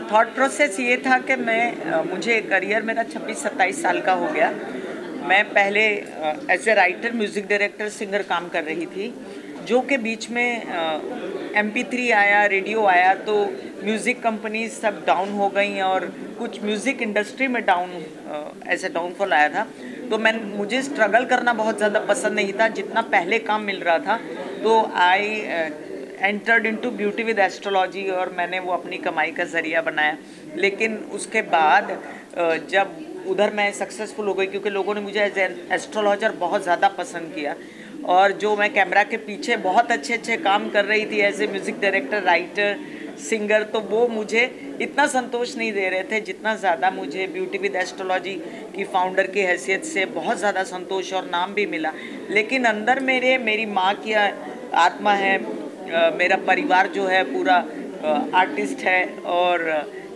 Thought process ये था कि मुझे करियर मेरा 26-27 साल का हो गया। मैं पहले as a writer, music director, singer काम कर रही थी, जो के बीच में MP3 आया, रेडियो आया, तो म्यूज़िक कंपनी सब डाउन हो गई और कुछ म्यूज़िक इंडस्ट्री में ऐसे डाउनफॉल आया था। तो मुझे स्ट्रगल करना बहुत ज़्यादा पसंद नहीं था, जितना पहले काम मिल रहा था। तो I entered into beauty with astrology और मैंने वो अपनी कमाई का ज़रिया बनाया। लेकिन उसके बाद जब उधर मैं सक्सेसफुल हो गई, क्योंकि लोगों ने मुझे एज एस्ट्रोलॉजर बहुत ज़्यादा पसंद किया, और जो मैं कैमरा के पीछे बहुत अच्छे अच्छे काम कर रही थी as a music director, writer, singer, तो वो मुझे इतना संतोष नहीं दे रहे थे जितना ज़्यादा मुझे ब्यूटी विद एस्ट्रोलॉजी की फाउंडर की हैसियत से बहुत ज़्यादा संतोष और नाम भी मिला। लेकिन अंदर मेरी माँ की आत्मा है, मेरा परिवार जो है पूरा आर्टिस्ट है, और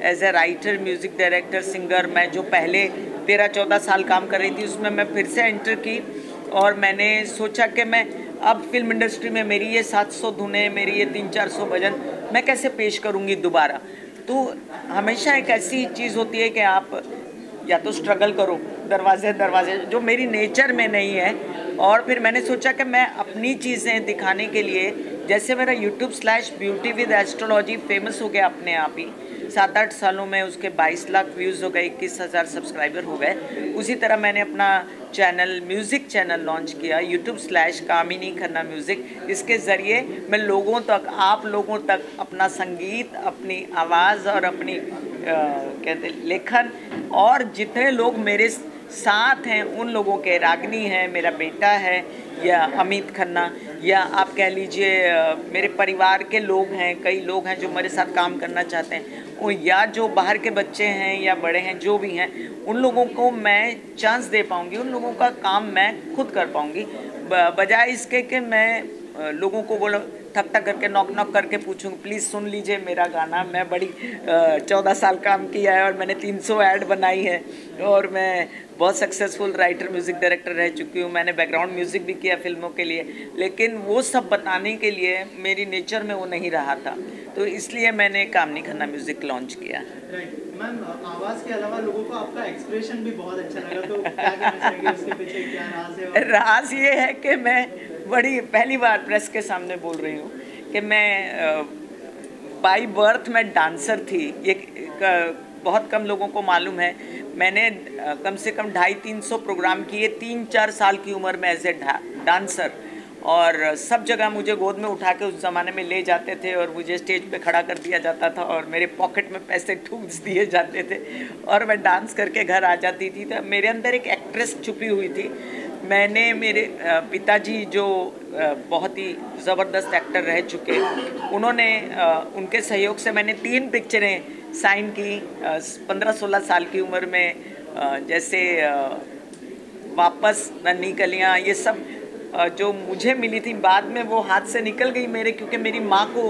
as a writer, music director, singer, मैं जो पहले 13-14 साल काम कर रही थी उसमें मैं फिर से एंटर की, और मैंने सोचा कि मैं अब फिल्म इंडस्ट्री में मेरी ये 700 धुनें, मेरी ये 300-400 भजन मैं कैसे पेश करूँगी दोबारा। तो हमेशा एक ऐसी चीज़ होती है कि आप या तो स्ट्रगल करो, दरवाजे, जो मेरी नेचर में नहीं है। और फिर मैंने सोचा कि मैं अपनी चीज़ें दिखाने के लिए, जैसे मेरा YouTube/beauty with astrology फेमस हो गया अपने आप ही, 7-8 सालों में उसके 22 लाख व्यूज़ हो गए, 21,000 सब्सक्राइबर हो गए। उसी तरह मैंने अपना म्यूज़िक चैनल लॉन्च किया, YouTube/कामिनी खन्ना म्यूज़िक। इसके ज़रिए मैं आप लोगों तक अपना संगीत, अपनी आवाज़ और अपनी लेखन, और जितने लोग मेरे साथ हैं उन लोगों के, रागनी है, मेरा बेटा है, या अमित खन्ना, या आप कह लीजिए मेरे परिवार के लोग हैं, कई लोग हैं जो मेरे साथ काम करना चाहते हैं, या जो बाहर के बच्चे हैं या बड़े हैं, जो भी हैं, उन लोगों को मैं चांस दे पाऊँगी, उन लोगों का काम मैं खुद कर पाऊँगी, बजाय इसके कि मैं लोगों को बोलो ठक करके नॉक करके पूछूँ प्लीज़ सुन लीजिए मेरा गाना। मैं बड़ी 14 साल काम किया है और मैंने 300 ऐड बनाई है, और मैं बहुत सक्सेसफुल राइटर, म्यूज़िक डायरेक्टर रह चुकी हूँ। मैंने बैकग्राउंड म्यूज़िक भी किया फिल्मों के लिए, लेकिन वो सब बताने के लिए मेरी नेचर में वो नहीं रहा था, तो इसलिए मैंने कामिनी खन्ना म्यूज़िक लॉन्च किया। मैम, आवाज़ के अलावा लोगों को आपका एक्सप्रेशन भी बहुत अच्छा लगा, तो क्या कहना चाहेंगे उसके पीछे क्या राज है? राज ये है कि मैं बड़ी पहली बार प्रेस के सामने बोल रही हूँ कि मैं बाई बर्थ मैं डांसर थी। ये बहुत कम लोगों को मालूम है। मैंने कम से कम 250-300 प्रोग्राम किए 3-4 साल की उम्र में एज ए डांसर, और सब जगह मुझे गोद में उठा के उस ज़माने में ले जाते थे और मुझे स्टेज पे खड़ा कर दिया जाता था और मेरे पॉकेट में पैसे ठूस दिए जाते थे और मैं डांस करके घर आ जाती थी। तो मेरे अंदर एक एक्ट्रेस छुपी हुई थी। मैंने मेरे पिताजी जो बहुत ही ज़बरदस्त एक्टर रह चुके, उन्होंने उनके सहयोग से मैंने 3 पिक्चरें साइन की 15-16 साल की उम्र में, जैसे वापस, नन्ही कलियाँ, ये सब जो मुझे मिली थी। बाद में वो हाथ से निकल गई मेरे, क्योंकि मेरी माँ को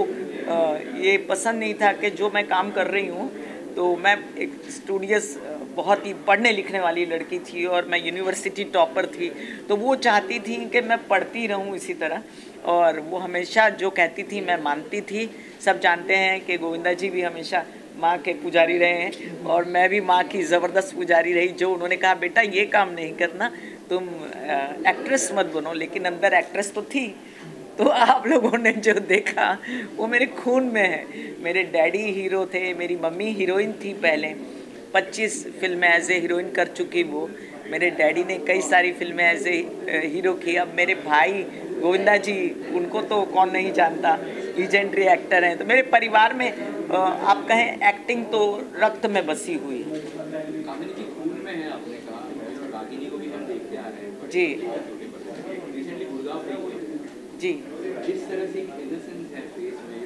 ये पसंद नहीं था कि जो मैं काम कर रही हूँ, तो मैं एक स्टूडियस, बहुत ही पढ़ने लिखने वाली लड़की थी और मैं यूनिवर्सिटी टॉपर थी, तो वो चाहती थी कि मैं पढ़ती रहूँ इसी तरह, और वो हमेशा जो कहती थी मैं मानती थी। सब जानते हैं कि गोविंदा जी भी हमेशा माँ के पुजारी रहे हैं और मैं भी माँ की ज़बरदस्त पुजारी रही। जो उन्होंने कहा बेटा ये काम नहीं करना, तुम एक्ट्रेस मत बनो, लेकिन अंदर एक्ट्रेस तो थी। तो आप लोगों ने जो देखा वो मेरे खून में है। मेरे डैडी हीरो थे, मेरी मम्मी हीरोइन थी, पहले 25 फिल्में एज ए हीरोइन कर चुकी वो। मेरे डैडी ने कई सारी फिल्में एज ए हीरो की। अब मेरे भाई गोविंदा जी, उनको तो कौन नहीं जानता, लीजेंडरी एक्टर हैं। तो मेरे परिवार में आप कहें एक्टिंग तो रक्त में बसी हुई है। कामिनी जी खून में है, आपने कहा, रागिनी को भी हम देखते आ रहे हैं जी। रिसेंटली गुड़गांव गई हुई जी। जिस तरह से इनोसेंस है फेस में,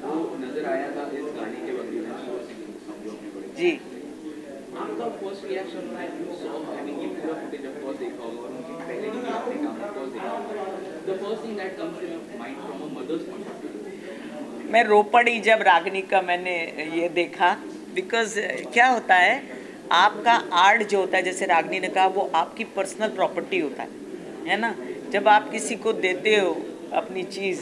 वो नजर आया था इस गाने के वक्त में जी। आपका फर्स्ट रिएक्शन था ये पूरा फुटेज ऑफ कोर्स देखा होगा और उनकी पहले की आपने काम ऑफ कोर्स देखा होगा, the first thing that comes to your mind from a mother's point of view? मैं रो पड़ी जब रागिनी का मैंने ये देखा, बिकॉज क्या होता है, आपका आर्ट जो होता है, जैसे रागिनी ने कहा, वो आपकी पर्सनल प्रॉपर्टी होता है ना। जब आप किसी को देते हो अपनी चीज़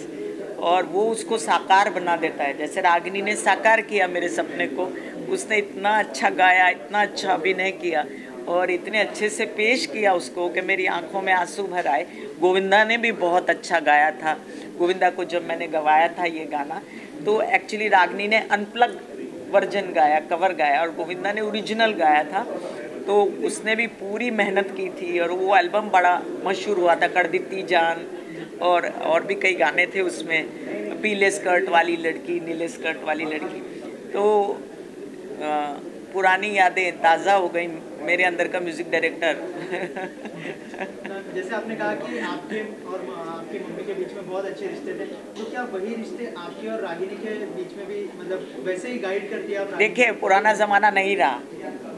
और वो उसको साकार बना देता है, जैसे रागिनी ने साकार किया मेरे सपने को, उसने इतना अच्छा गाया, इतना अच्छा अभिनय किया और इतने अच्छे से पेश किया उसको कि मेरी आंखों में आंसू भर आए। गोविंदा ने भी बहुत अच्छा गाया था। गोविंदा को जब मैंने गवाया था ये गाना, तो एक्चुअली रागनी ने अनप्लग वर्जन गाया, कवर गाया, और गोविंदा ने ओरिजिनल गाया था। तो उसने भी पूरी मेहनत की थी और वो एल्बम बड़ा मशहूर हुआ था। कर दित्ती जान और भी कई गाने थे उसमें, पीले स्कर्ट वाली लड़की, नीले स्कर्ट वाली लड़की। तो पुरानी यादें ताज़ा हो गई मेरे अंदर का म्यूज़िक डायरेक्टर। जैसे आपने कहा कि आपके और आपकी मम्मी के बीच में बहुत अच्छे रिश्ते थे, तो क्या वही रिश्ते आपकी और रागिनी के बीच में भी मतलब वैसे ही गाइड करती है आप? देखिए, पुराना ज़माना नहीं रहा,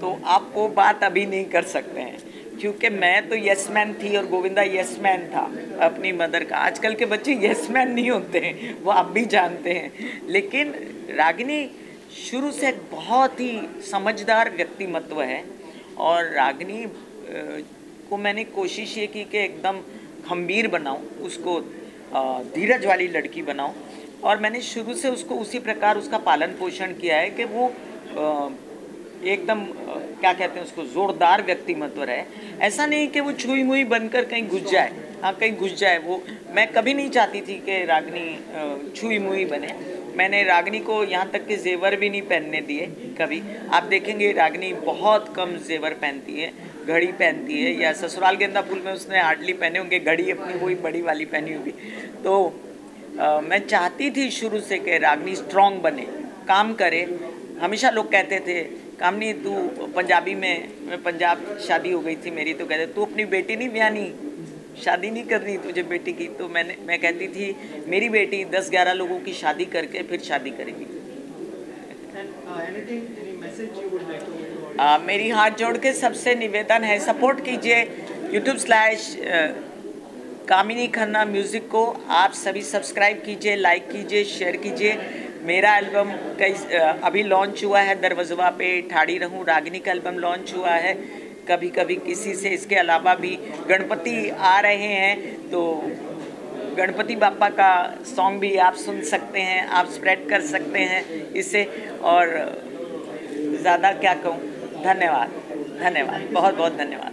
तो आप वो बात अभी नहीं कर सकते हैं, क्योंकि मैं तो यस मैन थी और गोविंदा यस मैन था अपनी मदर का। आजकल के बच्चे यस मैन नहीं होते हैं, वो आप भी जानते हैं। लेकिन रागिनी शुरू से बहुत ही समझदार व्यक्तिमत्व है और रागिनी को मैंने कोशिश ये की कि एकदम खंबीर बनाऊं, उसको धीरज वाली लड़की बनाऊं, और मैंने शुरू से उसको उसी प्रकार उसका पालन पोषण किया है कि वो एकदम क्या कहते हैं उसको, ज़ोरदार व्यक्तिमत्व रहे। ऐसा नहीं कि वो छुई मुई बनकर कहीं घुस जाए। हाँ, कहीं घुस जाए वो, मैं कभी नहीं चाहती थी कि रागिनी छुई मुई बने। मैंने रागिनी को यहाँ तक के जेवर भी नहीं पहनने दिए कभी। आप देखेंगे रागिनी बहुत कम जेवर पहनती है, घड़ी पहनती है, या ससुराल गेंदा फूल में उसने हार्डली पहने होंगे, घड़ी अपनी वही बड़ी वाली पहनी होगी। तो मैं चाहती थी शुरू से कि रागिनी स्ट्रॉन्ग बने, काम करे। हमेशा लोग कहते थे, कामनी तू पंजाबी में पंजाब शादी हो गई थी मेरी, तो कहते तू अपनी बेटी नहीं ब्यानी, शादी नहीं करनी तुझे बेटी की। तो मैं कहती थी मेरी बेटी 10-11 लोगों की शादी करके फिर शादी करेगी। मेरी हाथ जोड़ के सबसे निवेदन है, सपोर्ट कीजिए YouTube/कामिनी खन्ना म्यूज़िक को। आप सभी सब्सक्राइब कीजिए, लाइक कीजिए, शेयर कीजिए। मेरा एल्बम अभी लॉन्च हुआ है, दरवाज़ा पे ठाड़ी रहूं, रागिनी का एल्बम लॉन्च हुआ है, कभी कभी किसी से। इसके अलावा भी गणपति आ रहे हैं, तो गणपति बापा का सॉन्ग भी आप सुन सकते हैं, आप स्प्रेड कर सकते हैं इसे। और ज़्यादा क्या कहूँ, धन्यवाद, बहुत बहुत धन्यवाद।